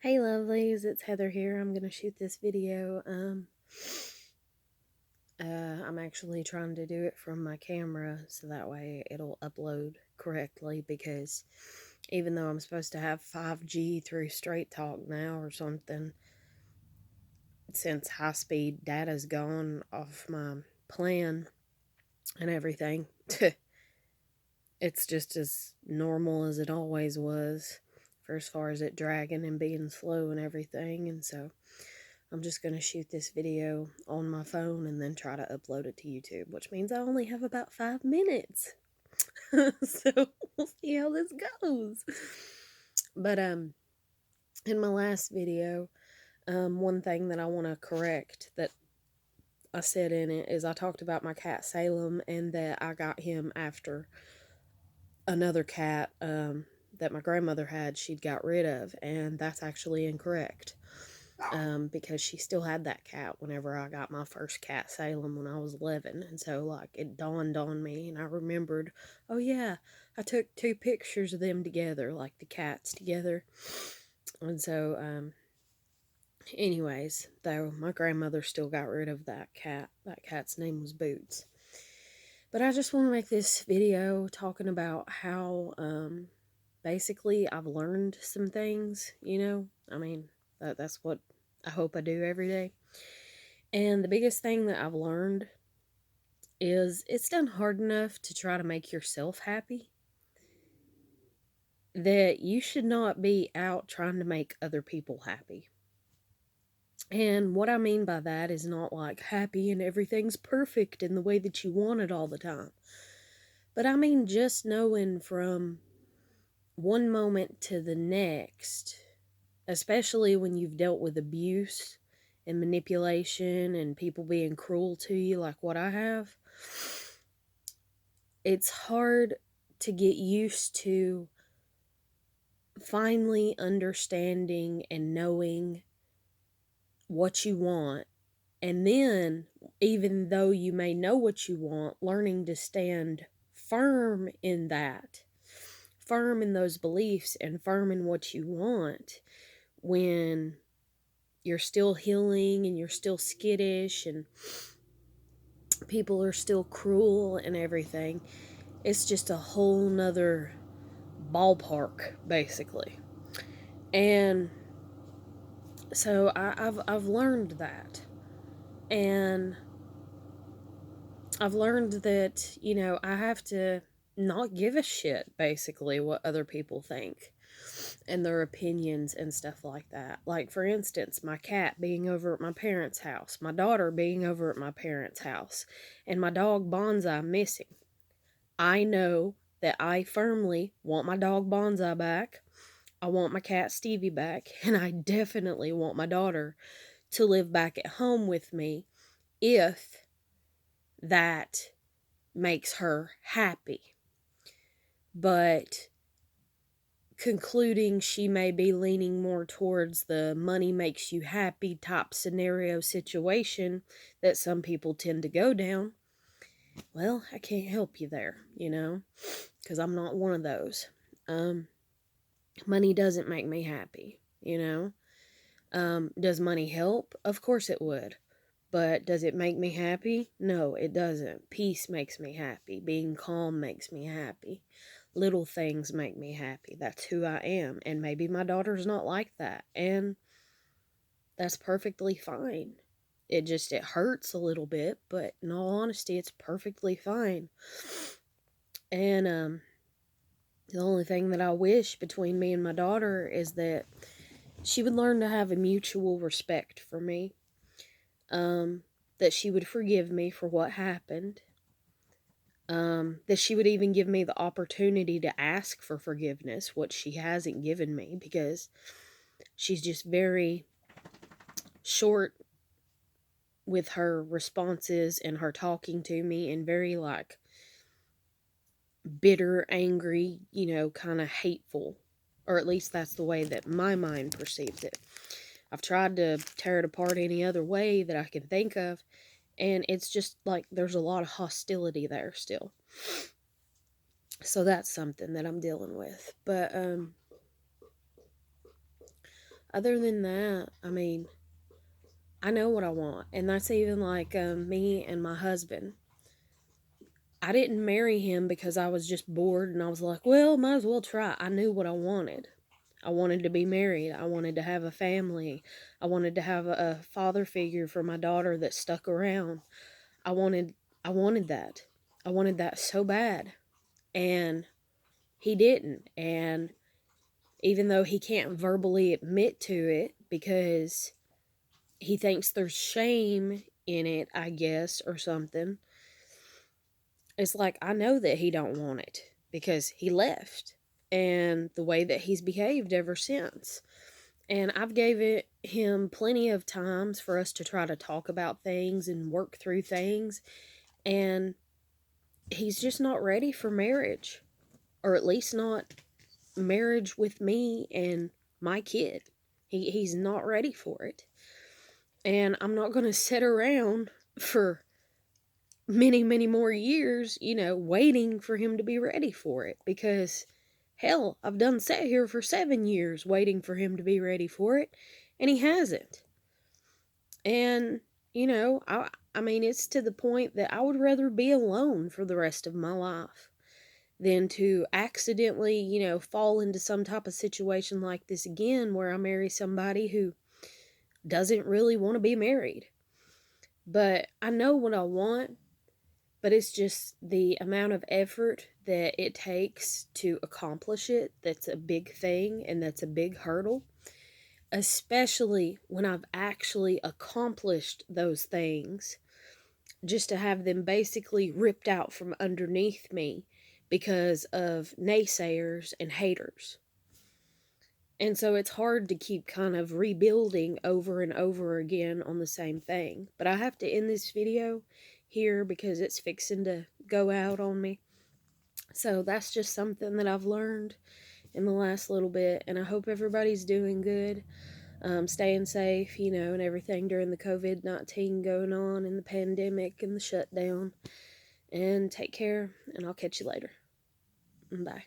Hey lovelies, it's Heather here. I'm gonna shoot this video. I'm actually trying to do it from my camera so that way it'll upload correctly, because even though I'm supposed to have 5G through Straight Talk now or something, since high speed data's gone off my plan and everything, it's just as normal as it always was for as far as it dragging and being slow and everything. And so I'm just going to shoot this video on my phone and then try to upload it to YouTube, which means I only have about 5 minutes. So we'll see how this goes. But in my last video, one thing that I want to correct that I said in it is I talked about my cat Salem, and that I got him after another cat that my grandmother had she'd got rid of, and that's actually incorrect. Because she still had that cat whenever I got my first cat, Salem, when I was 11. And so, like, it dawned on me, and I remembered, oh yeah, I took 2 pictures of them together, like the cats together. And so, anyways, though, my grandmother still got rid of that cat. That cat's name was Boots. But I just want to make this video talking about how, basically, I've learned some things, I mean, that's what I hope I do every day. And the biggest thing that I've learned is it's done hard enough to try to make yourself happy, that you should not be out trying to make other people happy. And what I mean by that is not like happy and everything's perfect in the way that you want it all the time. But I mean just knowing from one moment to the next, especially when you've dealt with abuse and manipulation and people being cruel to you like what I have, it's hard to get used to finally understanding and knowing what you want. And then, even though you may know what you want, learning to stand firm in that, firm in those beliefs, and firm in what you want when you're still healing and you're still skittish and people are still cruel and everything. It's just a whole nother ballpark, basically. And so I've learned that. And I've learned that, I have to not give a shit, basically, what other people think and their opinions and stuff like that. Like, for instance, my cat being over at my parents' house, my daughter being over at my parents' house, and my dog Bonsai missing. I know that I firmly want my dog Bonsai back. I want my cat Stevie back. And I definitely want my daughter to live back at home with me if that makes her happy. But concluding she may be leaning more towards the money makes you happy type scenario situation that some people tend to go down, well, I can't help you there, because I'm not one of those. Money doesn't make me happy, Does money help? Of course it would. But does it make me happy? No, it doesn't. Peace makes me happy. Being calm makes me happy. Little things make me happy. That's who I am. And maybe my daughter's not like that. And that's perfectly fine. It hurts a little bit, but in all honesty, it's perfectly fine. And the only thing that I wish between me and my daughter is that she would learn to have a mutual respect for me. That she would forgive me for what happened. That she would even give me the opportunity to ask for forgiveness, which she hasn't given me because she's just very short with her responses and her talking to me, and very like bitter, angry, kind of hateful. Or at least that's the way that my mind perceives it. I've tried to tear it apart any other way that I can think of, and it's just like there's a lot of hostility there still. So that's something that I'm dealing with. But other than that, I mean, I know what I want. And that's even like me and my husband. I didn't marry him because I was just bored and I was like, well, might as well try. I knew what I wanted. I wanted to be married. I wanted to have a family. I wanted to have a father figure for my daughter that stuck around. I wanted I wanted that. I wanted that so bad. And he didn't. And even though he can't verbally admit to it because he thinks there's shame in it, I guess, or something. It's like, I know that he don't want it because he left and the way that he's behaved ever since. And I've gave it him plenty of times for us to try to talk about things and work through things, and he's just not ready for marriage, or at least not marriage with me and my kid. He's not ready for it. And I'm not going to sit around for many, many more years, waiting for him to be ready for it. Because, hell, I've done sat here for 7 years waiting for him to be ready for it, and he hasn't. And, I mean, it's to the point that I would rather be alone for the rest of my life than to accidentally, fall into some type of situation like this again where I marry somebody who doesn't really want to be married. But I know what I want, but it's just the amount of effort that it takes to accomplish it that's a big thing and that's a big hurdle, especially when I've actually accomplished those things, just to have them basically ripped out from underneath me because of naysayers and haters. And so it's hard to keep kind of rebuilding over and over again on the same thing. But I have to end this video here because it's fixing to go out on me. So that's just something that I've learned in the last little bit. And I hope everybody's doing good, staying safe, and everything during the COVID-19 going on and the pandemic and the shutdown. And take care, and I'll catch you later. Bye.